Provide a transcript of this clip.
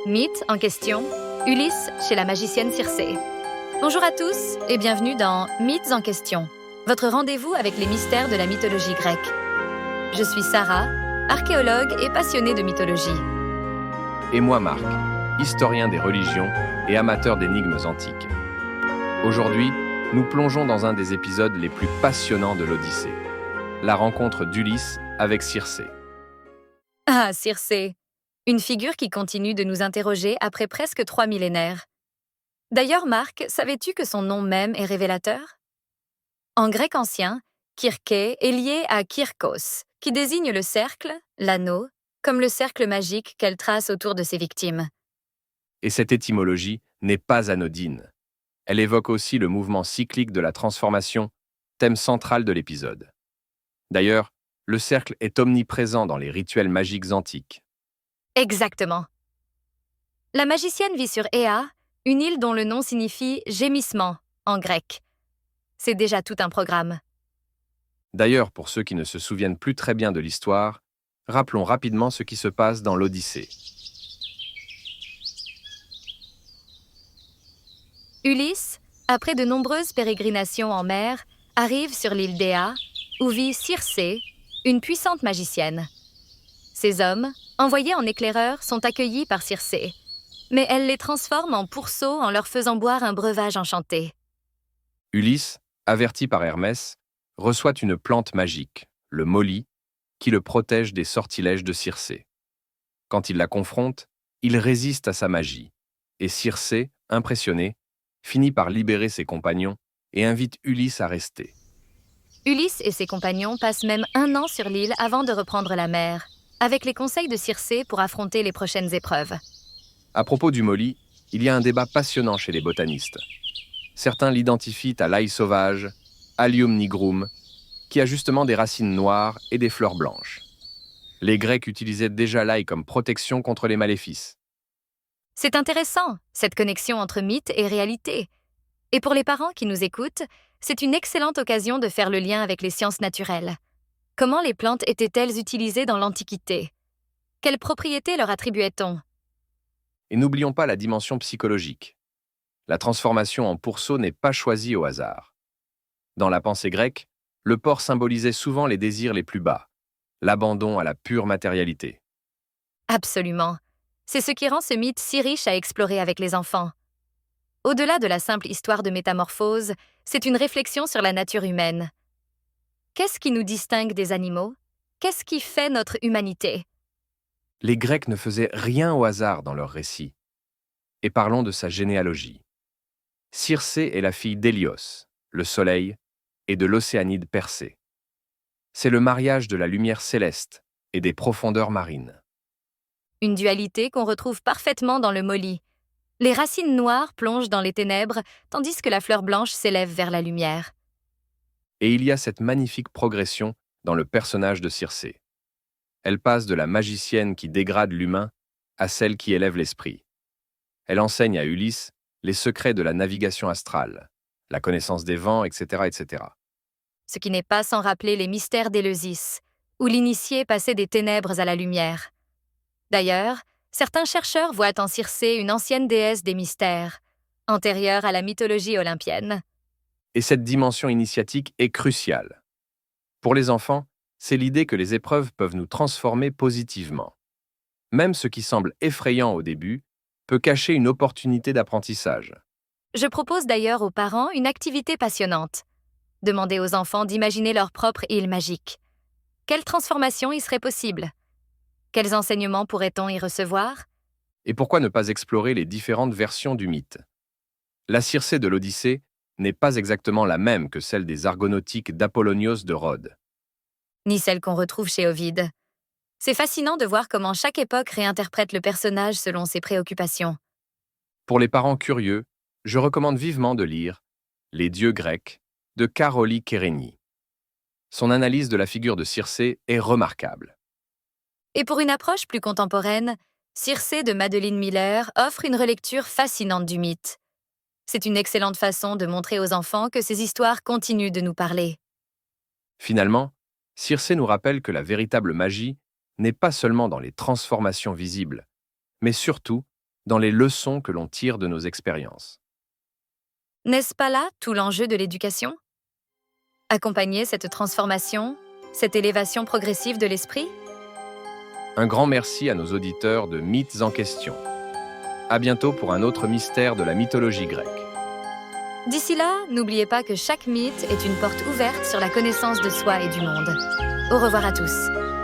Mythe en question, Ulysse chez la magicienne Circé. Bonjour à tous et bienvenue dans Mythes en question, votre rendez-vous avec les mystères de la mythologie grecque. Je suis Sarah, archéologue et passionnée de mythologie. Et moi Marc, historien des religions et amateur d'énigmes antiques. Aujourd'hui, nous plongeons dans un des épisodes les plus passionnants de l'Odyssée, la rencontre d'Ulysse avec Circé. Ah, Circé, une figure qui continue de nous interroger après presque 3 millénaires. D'ailleurs, Marc, savais-tu que son nom même est révélateur? En grec ancien, Kirké est lié à Kirkos, qui désigne le cercle, l'anneau, comme le cercle magique qu'elle trace autour de ses victimes. Et cette étymologie n'est pas anodine. Elle évoque aussi le mouvement cyclique de la transformation, thème central de l'épisode. D'ailleurs, le cercle est omniprésent dans les rituels magiques antiques. Exactement. La magicienne vit sur Ea, une île dont le nom signifie « gémissement » en grec. C'est déjà tout un programme. D'ailleurs, pour ceux qui ne se souviennent plus très bien de l'histoire, rappelons rapidement ce qui se passe dans l'Odyssée. Ulysse, après de nombreuses pérégrinations en mer, arrive sur l'île d'Éa, où vit Circé, une puissante magicienne. Ces hommes, envoyés en éclaireurs, sont accueillis par Circé, mais elle les transforme en pourceaux en leur faisant boire un breuvage enchanté. Ulysse, averti par Hermès, reçoit une plante magique, le moly, qui le protège des sortilèges de Circé. Quand il la confronte, il résiste à sa magie, et Circé, impressionné, finit par libérer ses compagnons et invite Ulysse à rester. Ulysse et ses compagnons passent même 1 an sur l'île avant de reprendre la mer, avec les conseils de Circé pour affronter les prochaines épreuves. À propos du moly, il y a un débat passionnant chez les botanistes. Certains l'identifient à l'ail sauvage, Allium nigrum, qui a justement des racines noires et des fleurs blanches. Les Grecs utilisaient déjà l'ail comme protection contre les maléfices. C'est intéressant, cette connexion entre mythe et réalité. Et pour les parents qui nous écoutent, c'est une excellente occasion de faire le lien avec les sciences naturelles. Comment les plantes étaient-elles utilisées dans l'Antiquité? Quelles propriétés leur attribuait-on? Et n'oublions pas la dimension psychologique. La transformation en pourceau n'est pas choisie au hasard. Dans la pensée grecque, le porc symbolisait souvent les désirs les plus bas, l'abandon à la pure matérialité. Absolument. C'est ce qui rend ce mythe si riche à explorer avec les enfants. Au-delà de la simple histoire de métamorphose, c'est une réflexion sur la nature humaine. Qu'est-ce qui nous distingue des animaux? Qu'est-ce qui fait notre humanité? Les Grecs ne faisaient rien au hasard dans leurs récits. Et parlons de sa généalogie. Circé est la fille d'Hélios, le soleil, et de l'Océanide Persée. C'est le mariage de la lumière céleste et des profondeurs marines. Une dualité qu'on retrouve parfaitement dans le moly. Les racines noires plongent dans les ténèbres, tandis que la fleur blanche s'élève vers la lumière. Et il y a cette magnifique progression dans le personnage de Circé. Elle passe de la magicienne qui dégrade l'humain à celle qui élève l'esprit. Elle enseigne à Ulysse les secrets de la navigation astrale, la connaissance des vents, etc., etc. Ce qui n'est pas sans rappeler les mystères d'Éleusis, où l'initié passait des ténèbres à la lumière. D'ailleurs, certains chercheurs voient en Circé une ancienne déesse des mystères, antérieure à la mythologie olympienne. Et cette dimension initiatique est cruciale. Pour les enfants, c'est l'idée que les épreuves peuvent nous transformer positivement. Même ce qui semble effrayant au début peut cacher une opportunité d'apprentissage. Je propose d'ailleurs aux parents une activité passionnante. Demandez aux enfants d'imaginer leur propre île magique. Quelle transformation y serait possible? Quels enseignements pourrait-on y recevoir? Et pourquoi ne pas explorer les différentes versions du mythe? La Circé de l'Odyssée n'est pas exactement la même que celle des Argonautiques d'Apollonios de Rhodes. Ni celle qu'on retrouve chez Ovide. C'est fascinant de voir comment chaque époque réinterprète le personnage selon ses préoccupations. Pour les parents curieux, je recommande vivement de lire Les dieux grecs de Károlyi Kérény. Son analyse de la figure de Circé est remarquable. Et pour une approche plus contemporaine, Circé de Madeline Miller offre une relecture fascinante du mythe. C'est une excellente façon de montrer aux enfants que ces histoires continuent de nous parler. Finalement, Circé nous rappelle que la véritable magie n'est pas seulement dans les transformations visibles, mais surtout dans les leçons que l'on tire de nos expériences. N'est-ce pas là tout l'enjeu de l'éducation? Accompagner cette transformation, cette élévation progressive de l'esprit? Un grand merci à nos auditeurs de Mythes en question. À bientôt pour un autre mystère de la mythologie grecque. D'ici là, n'oubliez pas que chaque mythe est une porte ouverte sur la connaissance de soi et du monde. Au revoir à tous.